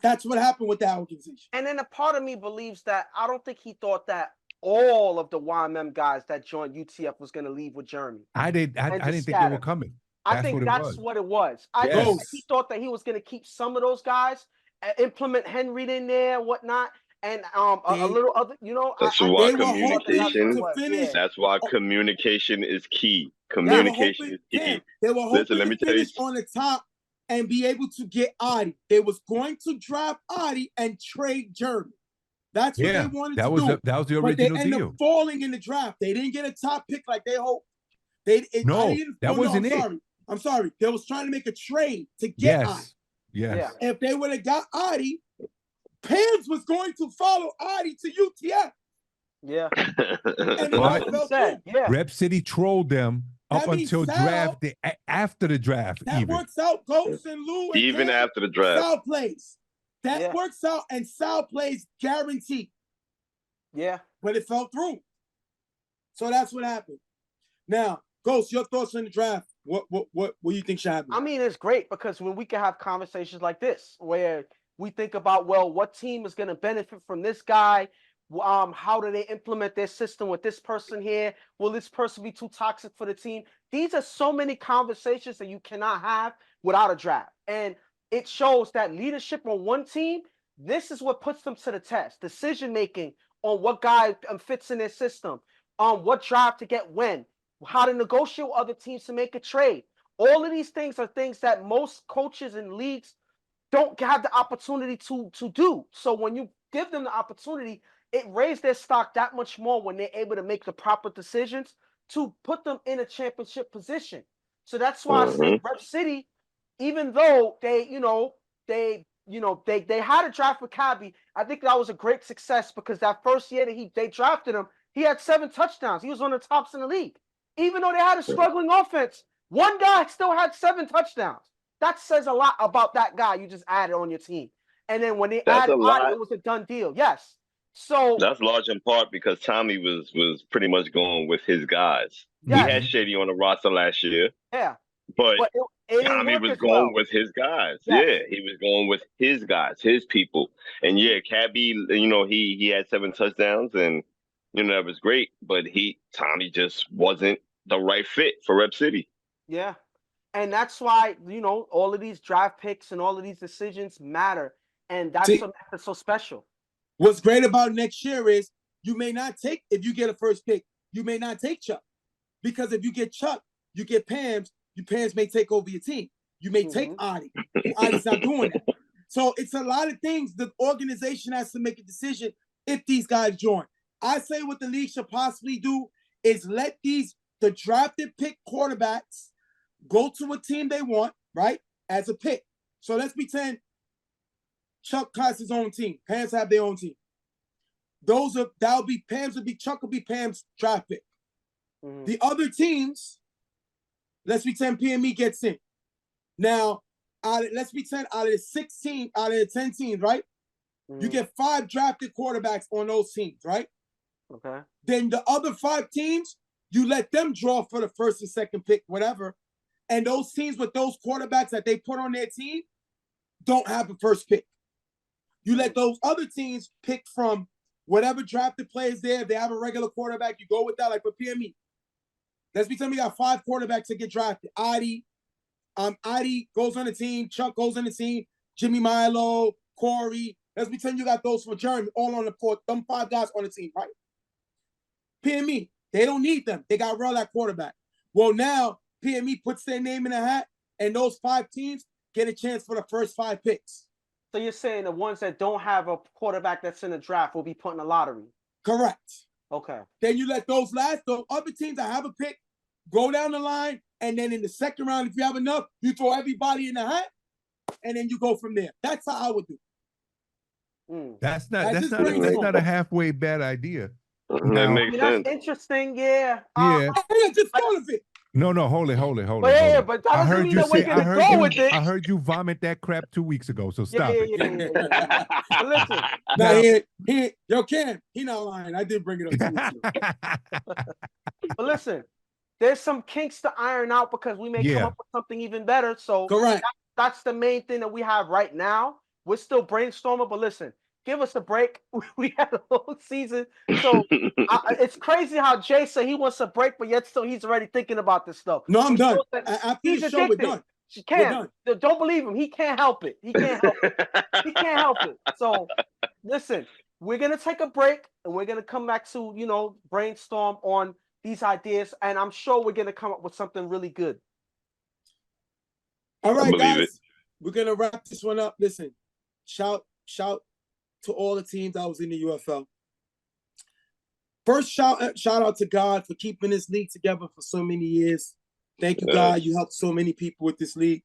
That's what happened with that organization. And then a part of me believes that I don't think he thought that all of the YMM guys that joined UTF was going to leave with Jeremy. I didn't think they were coming. I think that's what it was. I Yes. think he thought that he was going to keep some of those guys, implement Henry in there, whatnot, and a little other, you know. That's I why they were hoping communication. to finish. That's why communication is key. Communication is key. They were hoping Listen, let me to tell you. finish on the top and be able to get Adi. They was going to draft Adi and trade Jeremy. That's what they wanted to do. That was the But they original ended deal. up falling in the draft. They didn't get a top pick like they hoped. I'm sorry. They was trying to make a trade to get Adi. Yes. If they would have got Adi, Pams was going to follow Adi to UTF. Yeah. And Rep City trolled them up until draft, after the draft. That works out. Ghost and Lou. And even Cam, after the draft. Sal plays. That works out, and Sal plays guaranteed. Yeah. But it fell through. So that's what happened. Now, Ghost, your thoughts on the draft? What do you think should happen? I mean, it's great because when we can have conversations like this where we think about, well, what team is going to benefit from this guy? How do they implement their system with this person here? Will this person be too toxic for the team? These are so many conversations that you cannot have without a draft. And it shows that leadership on one team, this is what puts them to the test. Decision-making on what guy fits in their system, what draft to get when, how to negotiate with other teams to make a trade. All of these things are things that most coaches and leagues don't have the opportunity to do. So when you give them the opportunity, it raised their stock that much more when they're able to make the proper decisions to put them in a championship position. So that's why I say Rep City, even though they had a draft for Cabby, I think that was a great success because that first year that they drafted him, he had 7 touchdowns. He was one of the tops in the league. Even though they had a struggling offense, one guy still had 7 touchdowns. That says a lot about that guy you just added on your team. And then when they added Adi, it was a done deal. Yes. So that's large in part because Tommy was pretty much going with his guys. Yes. We had Shady on the roster last year. Yeah. But Tommy was going with his guys. Yes. Yeah, he was going with his guys, his people. And yeah, Cabby, he had 7 touchdowns and that was great, but Tommy just wasn't the right fit for Rep City. Yeah. And that's why, all of these draft picks and all of these decisions matter. And that's what makes it so special. What's great about next year is you may not take, if you get a first pick, you may not take Chuck. Because if you get Chuck, you get Pams, your Pams may take over your team. You may take Adi. Adi's not doing that. So it's a lot of things. The organization has to make a decision if these guys join. I say what the league should possibly do is let the drafted pick quarterbacks go to a team they want, right, as a pick. So let's pretend Chuck has his own team. Pams have their own team. Chuck will be Pam's draft pick. The other teams, let's pretend PME gets in. Now, let's pretend out of the 10 teams, right? You get 5 drafted quarterbacks on those teams, right? Okay. Then the other 5 teams, you let them draw for the first and second pick, whatever. And those teams with those quarterbacks that they put on their team don't have the first pick. You let those other teams pick from whatever drafted players there. If they have a regular quarterback, you go with that, like for PME. Let's pretend we got 5 quarterbacks that get drafted. Adi goes on the team. Chuck goes on the team. Jimmy Milo, Corey. Let's pretend you got those for Jeremy all on the court. Them 5 guys on the team, right? PME, they don't need them. They got Real at quarterback. Well, now PME puts their name in a hat, and those 5 teams get a chance for the first 5 picks. So you're saying the ones that don't have a quarterback that's in the draft will be put in the lottery? Correct. Okay. Then you let those other teams that have a pick go down the line, and then in the second round, if you have enough, you throw everybody in the hat, and then you go from there. That's how I would do. That's not a halfway bad idea. That makes sense. That's interesting, yeah. Yeah. I just thought of it. No, hold it. But that doesn't mean that we're gonna go with it. I heard you vomit that crap 2 weeks ago, so stop it. Yeah. Listen. Yo, Cam, he not lying. I did bring it up 2 weeks ago. But listen, there's some kinks to iron out because we may come up with something even better. So correct. That's the main thing that we have right now. We're still brainstorming, but listen, give us a break. We had a whole season. So it's crazy how Jay said he wants a break, but yet still he's already thinking about this stuff. No, I'm done. After the show, we're done. Don't believe him. He can't help it. He can't help it. So listen, we're going to take a break and we're going to come back to, brainstorm on these ideas. And I'm sure we're going to come up with something really good. All right, guys, we're going to wrap this one up. Listen, shout to all the teams that was in the UFL. First, shout out to God for keeping this league together for so many years. Thank you, God. You helped so many people with this league.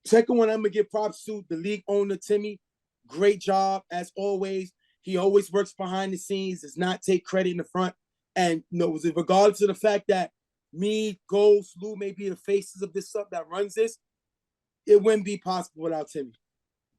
Second one, I'm going to give props to the league owner, Timmy. Great job, as always. He always works behind the scenes, does not take credit in the front. And regardless of the fact that me, Ghost, Lou may be the faces of this stuff that runs this, it wouldn't be possible without Timmy.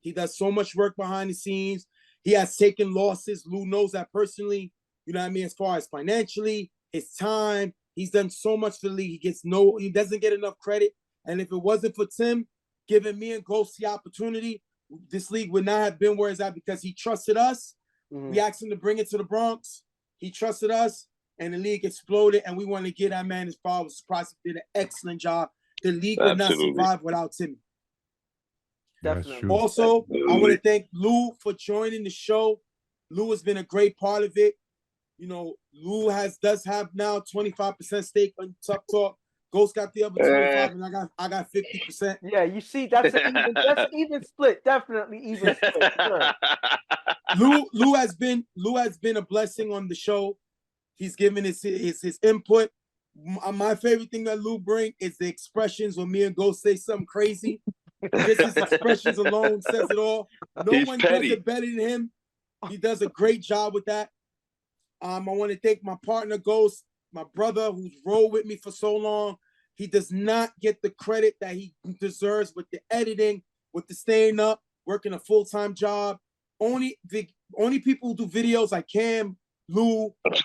He does so much work behind the scenes. He has taken losses. Lou knows that personally, as far as financially, his time. He's done so much for the league. He doesn't get enough credit. And if it wasn't for Tim giving me and Ghost the opportunity, this league would not have been where it's at because he trusted us. Mm-hmm. We asked him to bring it to the Bronx. He trusted us, and the league exploded, and we want to get that man his flowers. Prospect did an excellent job. The league would not survive without Timmy. Definitely. Also, I want to thank Lou for joining the show. Lou has been a great part of it. Lou does have now 25% stake on Tuff Talk. Ghost got the other 25, and I got 50%. Yeah, you see, that's even split. Definitely even split. Sure. Lou has been a blessing on the show. He's given his input. My favorite thing that Lou bring is the expressions when me and Ghost say something crazy. Just his expressions alone says it all. He's one petty. Does it better than him. He does a great job with that. I want to thank my partner, Ghost, my brother, who's rolled with me for so long. He does not get the credit that he deserves with the editing, with the staying up, working a full-time job. Only people who do videos like Cam, Lou, it's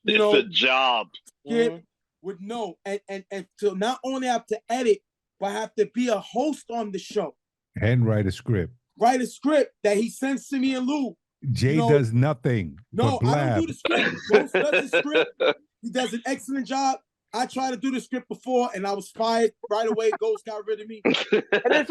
a job. Skip would know. And to not only have to edit, but have to be a host on the show. And write a script. Write a script that he sends to me and Lou. Jay does nothing. No, I don't do the script. Ghost does the script. He does an excellent job. I tried to do the script before, and I was fired right away. Ghost got rid of me. And there's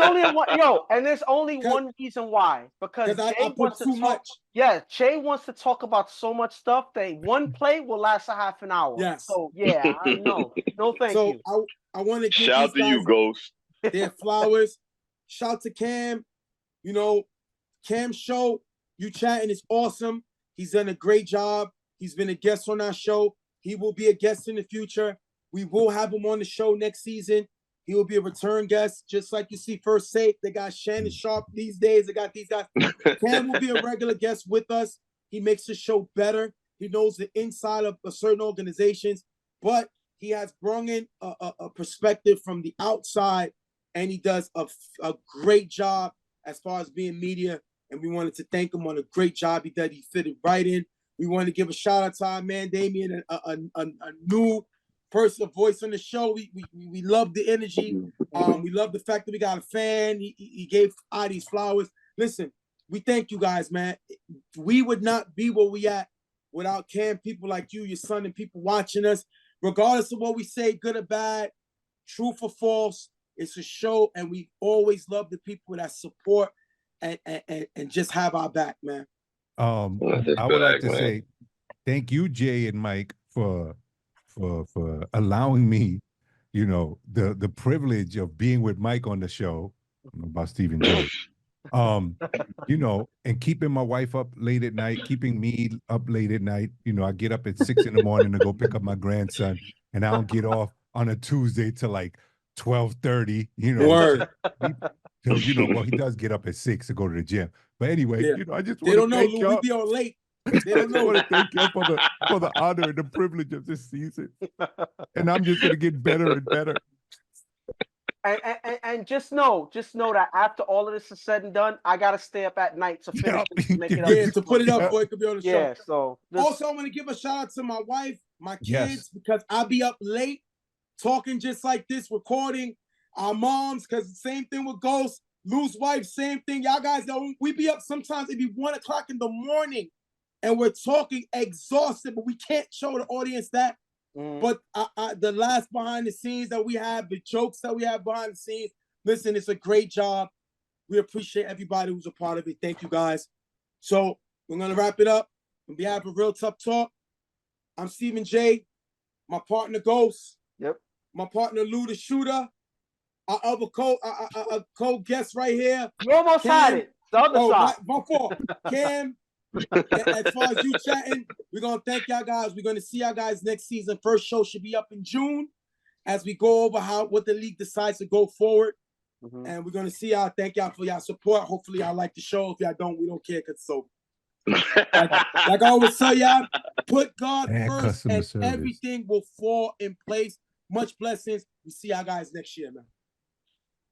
only one reason why. Because I put too much. Yeah, Jay wants to talk about so much stuff that one play will last a half an hour. Yes. So yeah, I know. No, thank you. So I want to give shout to you, Ghost. Their flowers. Shout to Cam. Cam's show. You chatting is awesome. He's done a great job. He's been a guest on our show. He will be a guest in the future. We will have him on the show next season. He will be a return guest, just like you see First Sake. They got Shannon Sharp these days. They got these guys. Cam will be a regular guest with us. He makes the show better. He knows the inside of certain organizations, but he has brought in a perspective from the outside, and he does a great job as far as being media. And we wanted to thank him on a great job he did. He fitted right in. We want to give a shout out to our man Damien, a new person, a voice on the show. We love the energy. We love the fact that we got a fan. He gave Adi's flowers. Listen, we thank you guys, man. We would not be where we at without Cam, people like you, your son, and people watching us. Regardless of what we say, good or bad, truth or false, it's a show, and we always love the people that support and just have our back, man. I would like to say thank you, Jay and Mike, for allowing me, the privilege of being with Mike on the show. I don't know about Stephen J. And keeping my wife up late at night, keeping me up late at night. I get up at 6 a.m. to go pick up my grandson, and I don't get off on a Tuesday to like 12:30, you know. Word. Till, you know, well, he does get up at 6 to go to the gym. But anyway, Yeah. you know, I just They want don't to know, thank Lou. We y'all. be on late. I They don't just know. want to thank y'all for the honor and the privilege of this season. And I'm just gonna get better and better. And just know that after all of this is said and done, I gotta stay up at night to finish this, to make it up. Yeah, to put it up, boy, it could be on the show. Yeah, so also, I want to give a shout out to my wife, my kids, Yes. because I'll be up late talking just like this, recording our moms, because same thing with Ghost, Lou's wife, same thing. Y'all guys know we be up sometimes, it'd be 1 o'clock in the morning, and we're talking exhausted, but we can't show the audience that. But the last behind the scenes that we have, the jokes that we have behind the scenes, listen, it's a great job. We appreciate everybody who's a part of it. Thank you, guys. So we're going to wrap it up. On behalf of Real Tough Talk, I'm Stephen J, my partner Ghost, my partner Lou the Shooter, our other co-guest right here. You almost had it. The other side. Before Cam. As far as you chatting, we're gonna thank y'all guys. We're gonna see y'all guys next season. First show should be up in June as we go over what the league decides to go forward. And we're gonna see y'all. Thank y'all for y'all support. Hopefully y'all like the show. If y'all don't, we don't care because it's over. Like I always tell y'all, put God first and everything will fall in place. Much blessings. We see y'all guys next year, man.